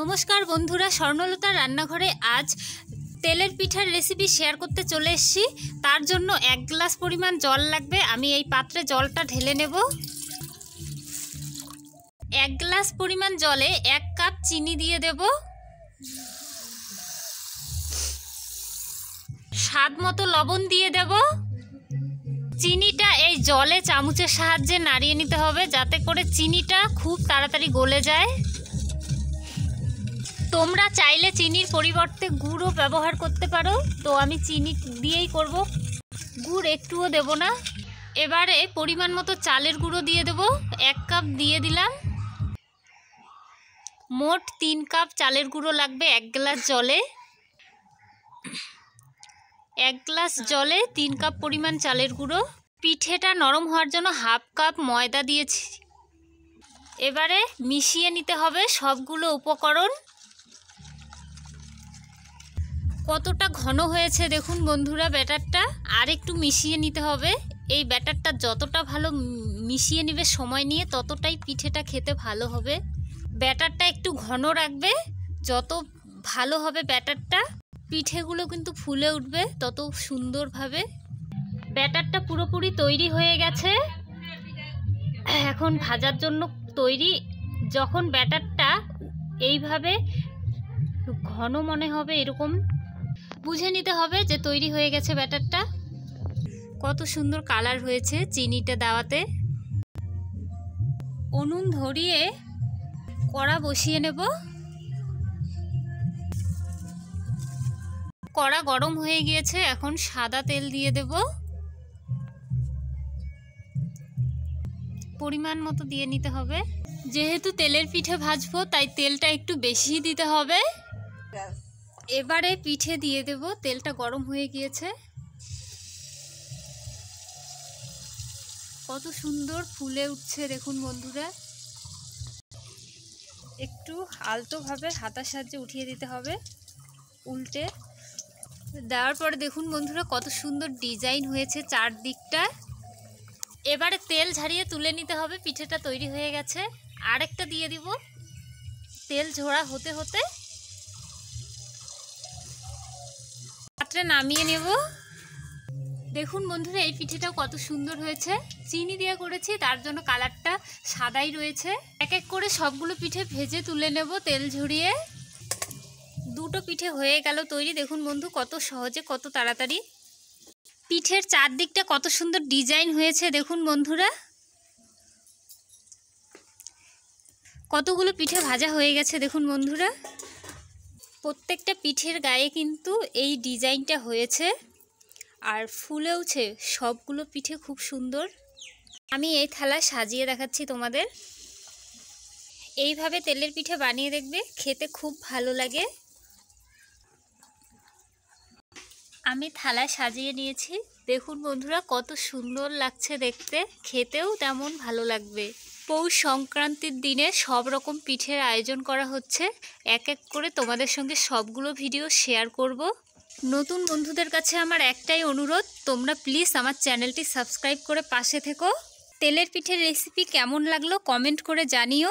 নমস্কার বন্ধুরা, স্বর্ণলতা রান্নাঘরে আজ তেলের পিঠার রেসিপি শেয়ার করতে চলে এসেছি। তার জন্য 1 গ্লাস পরিমাণ জল লাগবে। আমি এই পাত্রে জলটা ঢেলে নেব। 1 গ্লাস পরিমাণ জলে 1 কাপ চিনি দিয়ে দেব। স্বাদ মতো লবণ দিয়ে দেব। চিনিটা এই জলে চামচের সাহায্যে নাড়িয়ে নিতে হবে, যাতে করে চিনিটা খুব তাড়াতাড়ি গলে যায়। তোমরা চাইলে চিনির পরিবর্তে গুড়ও ব্যবহার করতে পারো, তো আমি চিনি দিয়েই করব, গুড় একটুও দেব না। এবারে পরিমাণ মতো চালের গুঁড়ো দিয়ে দেব। 1 কাপ দিয়ে দিলাম। মোট 3 কাপ চালের গুঁড়ো লাগবে 1 গ্লাস জলে। 1 গ্লাস জলে 3 কাপ পরিমাণ চালের গুঁড়ো। পিঠেটা নরম হওয়ার জন্য 1/2 কাপ ময়দা দিয়েছি। এবারে মিশিয়ে নিতে হবে সবগুলো উপকরণ। কতটা ঘন হয়েছে দেখুন বন্ধুরা ব্যাটারটা। আর একটু মিশিয়ে নিতে হবে। এই ব্যাটারটা যতটা ভালো মিশিয়ে নেবে সময় নিয়ে, ততটাই পিঠেটা খেতে ভালো হবে। ব্যাটারটা একটু ঘন রাখবে। যত ভালো হবে ব্যাটারটা, পিঠেগুলো কিন্তু ফুলে উঠবে তত সুন্দরভাবে। ব্যাটারটা পুরোপুরি তৈরি হয়ে গেছে, এখন ভাজার জন্য তৈরি। যখন ব্যাটারটা এইভাবে ঘন মনে হবে, এরকম বুঝে নিতে হবে যে তৈরি হয়ে গেছে ব্যাটারটা। কত সুন্দর কালার হয়েছে চিনিটা দেওয়াতে। উনুন ধরিয়ে কড়া বসিয়ে নেব। কড়া গরম হয়ে গিয়েছে, এখন সাদা তেল দিয়ে দেব। পরিমাণ মতো দিয়ে নিতে হবে। যেহেতু তেলের পিঠে ভাজবো, তাই তেলটা একটু বেশি দিতে হবে। এবারে পিঠে দিয়ে দেব। তেলটা গরম হয়ে গিয়েছে। কত সুন্দর ফুলে উঠছে দেখুন বন্ধুরা। একটু আলতোভাবে হাতার সাহায্যে উঠিয়ে দিতে হবে, উল্টে দেওয়ার পরে দেখুন বন্ধুরা কত সুন্দর ডিজাইন হয়েছে চারদিকটা। এবারে তেল ঝারিয়ে তুলে নিতে হবে। পিঠেটা তৈরি হয়ে গেছে। আরেকটা দিয়ে দিব। তেল ঝরা হতে হতে পাত্রে নামিয়ে নেব। দেখুন বন্ধুরা এই পিঠেটাও কত সুন্দর হয়েছে। চিনি দিয়ে করেছি, তার জন্য কালারটা সাদাই রয়েছে। এক এক করে সবগুলো পিঠে ভেজে তুলে নেব তেল ঝরিয়ে। দুটো পিঠে হয়ে গেল তৈরি। দেখুন বন্ধু কত সহজে, কত তাড়াতাড়ি। পিঠের চারদিকটা কত সুন্দর ডিজাইন হয়েছে দেখুন বন্ধুরা। কতগুলো পিঠে ভাজা হয়ে গেছে দেখুন বন্ধুরা। প্রত্যেকটা পিঠের গায়ে কিন্তু এই ডিজাইনটা হয়েছে, আর ফুলেওছে সবগুলো পিঠে খুব সুন্দর। আমি এই থালায় সাজিয়ে দেখাচ্ছি তোমাদের। এইভাবে তেলের পিঠে বানিয়ে দেখবে, খেতে খুব ভালো লাগে। আমি থালায় সাজিয়ে নিয়েছি। দেখুন বন্ধুরা কত সুন্দর লাগছে দেখতে, খেতেও তেমন ভালো লাগবে। পৌষ সংক্রান্তির দিনে সব রকম পিঠের আয়োজন করা হচ্ছে। এক এক করে তোমাদের সঙ্গে সবগুলো ভিডিও শেয়ার করব। নতুন বন্ধুদের কাছে আমার একটাই অনুরোধ, তোমরা প্লিজ আমার চ্যানেলটি সাবস্ক্রাইব করে পাশে থেকো। তেলের পিঠের রেসিপি কেমন লাগলো কমেন্ট করে জানিও।